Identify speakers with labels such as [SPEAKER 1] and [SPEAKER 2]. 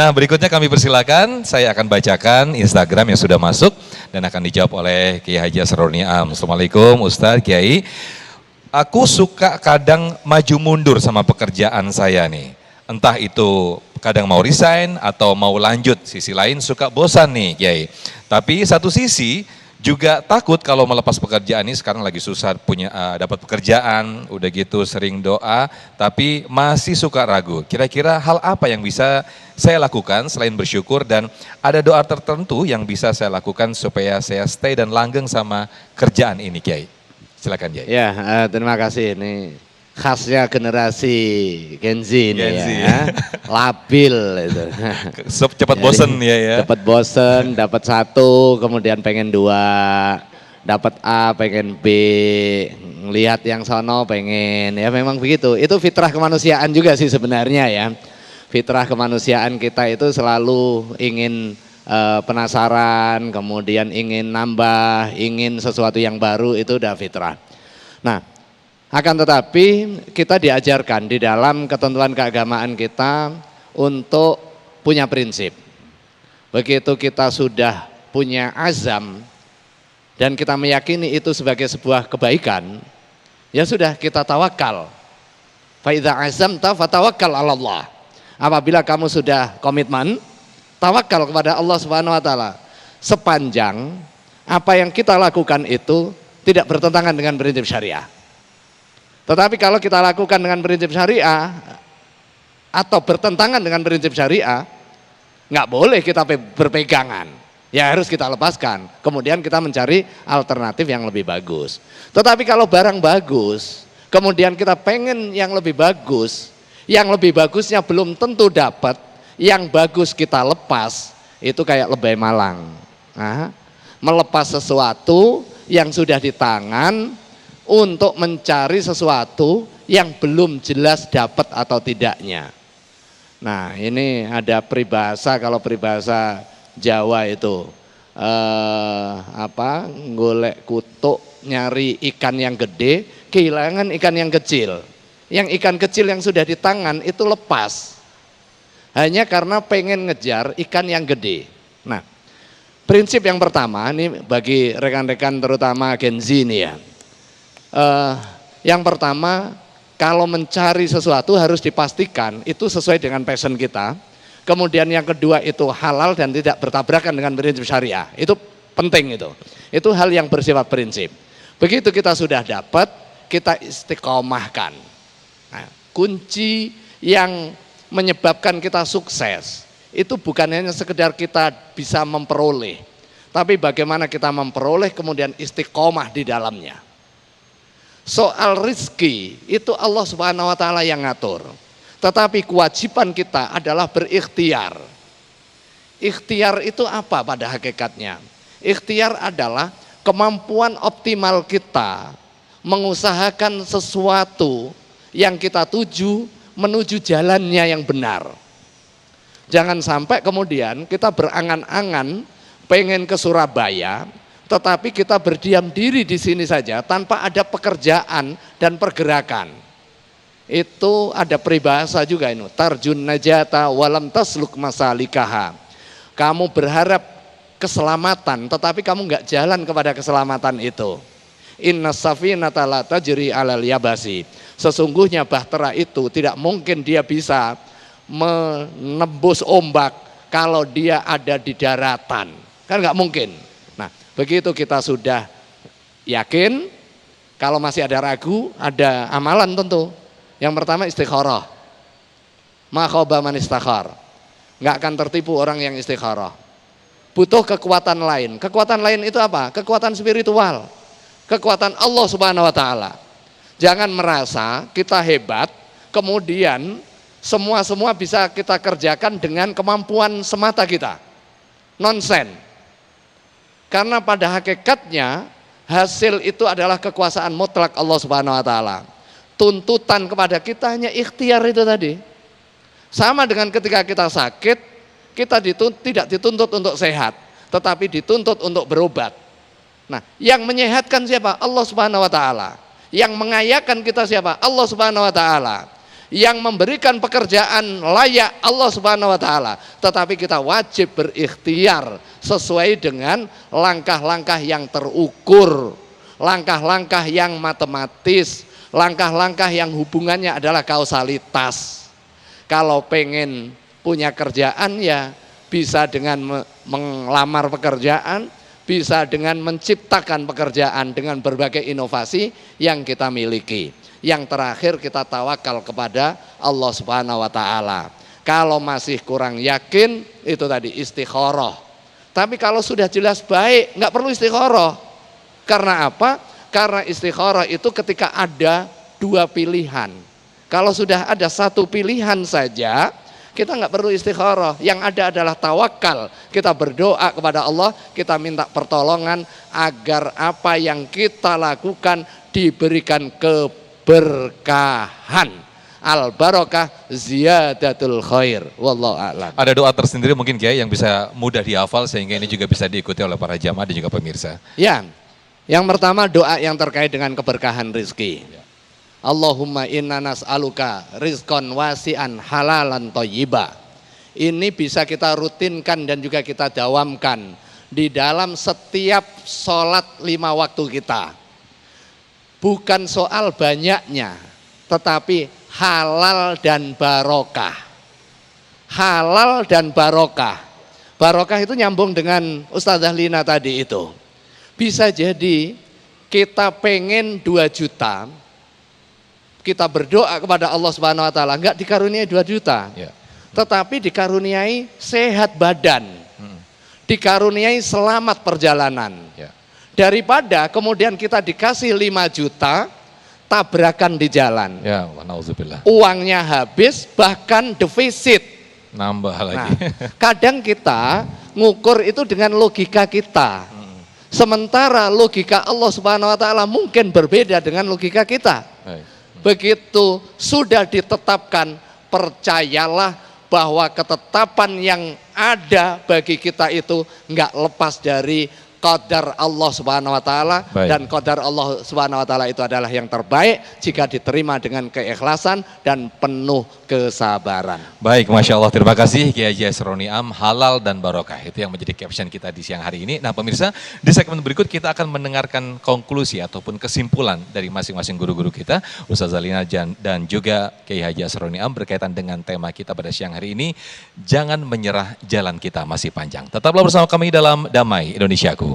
[SPEAKER 1] Nah, berikutnya kami persilakan, saya akan bacakan Instagram yang sudah masuk dan akan dijawab oleh Kiai Haji Asroruni Am. Assalamualaikum Ustadz Kiai. Aku suka kadang maju mundur sama pekerjaan saya nih. Entah itu kadang mau resign atau mau lanjut, sisi lain suka bosan nih Kiai. Tapi satu sisi juga takut kalau melepas pekerjaan ini, sekarang lagi susah punya dapat pekerjaan, udah gitu sering doa, tapi masih suka ragu. Kira-kira hal apa yang bisa saya lakukan selain bersyukur, dan ada doa tertentu yang bisa saya lakukan supaya saya stay dan langgeng sama kerjaan ini Kiai? Silakan Kiai.
[SPEAKER 2] Ya, terima kasih. Ini khasnya generasi Gen Z ini ya, labil itu.
[SPEAKER 1] Cepat bosen ya.
[SPEAKER 2] Cepat bosen, dapat satu, kemudian pengen dua, dapat A, pengen B, lihat yang sono pengen, ya memang begitu. Itu fitrah kemanusiaan juga sih sebenarnya ya. Fitrah kemanusiaan kita itu selalu ingin penasaran, kemudian ingin nambah, ingin sesuatu yang baru, itu udah fitrah. Nah, akan tetapi kita diajarkan di dalam ketentuan keagamaan kita untuk punya prinsip. Begitu kita sudah punya azam dan kita meyakini itu sebagai sebuah kebaikan, ya sudah kita tawakal. Fa idza azamta fatawakkal 'ala Allah. Apabila kamu sudah komitmen, tawakal kepada Allah Subhanahu wa taala. Sepanjang apa yang kita lakukan itu tidak bertentangan dengan prinsip syariah. Tetapi kalau kita lakukan dengan prinsip syariah atau bertentangan dengan prinsip syariah, nggak boleh kita berpegangan. Ya harus kita lepaskan. Kemudian kita mencari alternatif yang lebih bagus. Tetapi kalau barang bagus, kemudian kita pengen yang lebih bagus, yang lebih bagusnya belum tentu dapat, yang bagus kita lepas, itu kayak lebay malang. Nah, melepas sesuatu yang sudah di tangan untuk mencari sesuatu yang belum jelas dapat atau tidaknya. Nah, ini ada peribahasa, kalau peribahasa Jawa itu golek kutuk nyari ikan yang gede, kehilangan ikan yang kecil. Yang ikan kecil yang sudah di tangan itu lepas. Hanya karena pengen ngejar ikan yang gede. Nah, prinsip yang pertama ini bagi rekan-rekan terutama Gen Z ini ya. Yang pertama, kalau mencari sesuatu harus dipastikan itu sesuai dengan passion kita. Kemudian yang kedua itu halal dan tidak bertabrakan dengan prinsip syariah. Itu penting itu. Itu hal yang bersifat prinsip. Begitu kita sudah dapat, kita istiqomahkan. Nah, kunci yang menyebabkan kita sukses itu bukan hanya sekedar kita bisa memperoleh, tapi bagaimana kita memperoleh kemudian istiqomah di dalamnya. Soal rizki itu Allah Subhanahu wa taala yang ngatur. Tetapi kewajiban kita adalah berikhtiar. Ikhtiar itu apa pada hakikatnya? Ikhtiar adalah kemampuan optimal kita mengusahakan sesuatu yang kita tuju menuju jalannya yang benar. Jangan sampai kemudian kita berangan-angan pengen ke Surabaya, tetapi kita berdiam diri di sini saja tanpa ada pekerjaan dan pergerakan. Itu ada peribahasa juga ini, tarjun najata walam tasluk masalikaha. Kamu berharap keselamatan tetapi kamu enggak jalan kepada keselamatan itu. Inna safinata la tajri 'alal yabasi. Sesungguhnya bahtera itu tidak mungkin dia bisa menembus ombak kalau dia ada di daratan. Kan enggak mungkin. Nah, begitu kita sudah yakin, kalau masih ada ragu, ada amalan tentu. Yang pertama istikharah. Ma khaba man istakhar. Enggak akan tertipu orang yang istikharah. Butuh kekuatan lain. Kekuatan lain itu apa? Kekuatan spiritual. Kekuatan Allah Subhanahu wa taala. Jangan merasa kita hebat, kemudian semua bisa kita kerjakan dengan kemampuan semata kita. Nonsen. Karena pada hakikatnya hasil itu adalah kekuasaan mutlak Allah Subhanahu wa taala. Tuntutan kepada kita hanya ikhtiar itu tadi. Sama dengan ketika kita sakit, kita tidak dituntut untuk sehat, tetapi dituntut untuk berobat. Nah, yang menyehatkan siapa? Allah Subhanahu wa taala. Yang mengayakan kita siapa? Allah Subhanahu wa taala. yang memberikan pekerjaan layak Allah Subhanahu wa taala, tetapi kita wajib berikhtiar sesuai dengan langkah-langkah yang terukur, langkah-langkah yang matematis, langkah-langkah yang hubungannya adalah kausalitas. Kalau pengen punya kerjaan ya bisa dengan melamar pekerjaan, bisa dengan menciptakan pekerjaan dengan berbagai inovasi yang kita miliki. Yang terakhir kita tawakal kepada Allah Subhanahu wa taala. Kalau masih kurang yakin, itu tadi istikharah. Tapi kalau sudah jelas baik, nggak perlu istikharah. Karena apa? Karena istikharah itu ketika ada dua pilihan. Kalau sudah ada satu pilihan saja, kita nggak perlu istikharah. Yang ada adalah tawakal. Kita berdoa kepada Allah, kita minta pertolongan agar apa yang kita lakukan diberikan keberkahan. Al barokah ziyadatul khair. Wallahu a'lam.
[SPEAKER 1] Ada doa tersendiri mungkin Kiai yang bisa mudah dihafal sehingga ini juga bisa diikuti oleh para jamaah dan juga pemirsa.
[SPEAKER 2] Ya, yang pertama doa yang terkait dengan keberkahan rizki. Allahumma inna nas'aluka rizqan wasi'an halalan thayyiba. Ini bisa kita rutinkan dan juga kita dawamkan di dalam setiap sholat 5 waktu kita. Bukan soal banyaknya, tetapi halal dan barokah. Halal dan barokah. Barokah itu nyambung dengan Ustazah Lina tadi itu. Bisa jadi kita pengen 2 juta, kita berdoa kepada Allah Subhanahu wa taala, enggak dikaruniai 2 juta. Ya. Tetapi dikaruniai sehat badan. Dikaruniai selamat perjalanan. Ya. Daripada kemudian kita dikasih 5 juta, tabrakan di jalan.
[SPEAKER 1] Ya, nauzubillah.
[SPEAKER 2] Uangnya habis, bahkan defisit.
[SPEAKER 1] Nambah lagi.
[SPEAKER 2] Nah, kadang kita ngukur itu dengan logika kita. Sementara logika Allah Subhanahu wa taala mungkin berbeda dengan logika kita. Baik. Begitu sudah ditetapkan, percayalah bahwa ketetapan yang ada bagi kita itu enggak lepas dari qadar Allah Subhanahu wa taala. Dan qadar Allah Subhanahu wa taala itu adalah yang terbaik jika diterima dengan keikhlasan dan penuh kesabaran.
[SPEAKER 1] Baik, Masya Allah, terima kasih Kiai Haji Asroruni Am, halal dan barokah. Itu yang menjadi caption kita di siang hari ini. Nah pemirsa, di segmen berikut kita akan mendengarkan konklusi ataupun kesimpulan dari masing-masing guru-guru kita, Ustazah Lina dan juga Kiai Haji Asroruni Am, berkaitan dengan tema kita pada siang hari ini, jangan menyerah, jalan kita masih panjang. Tetaplah bersama kami dalam Damai Indonesiaku.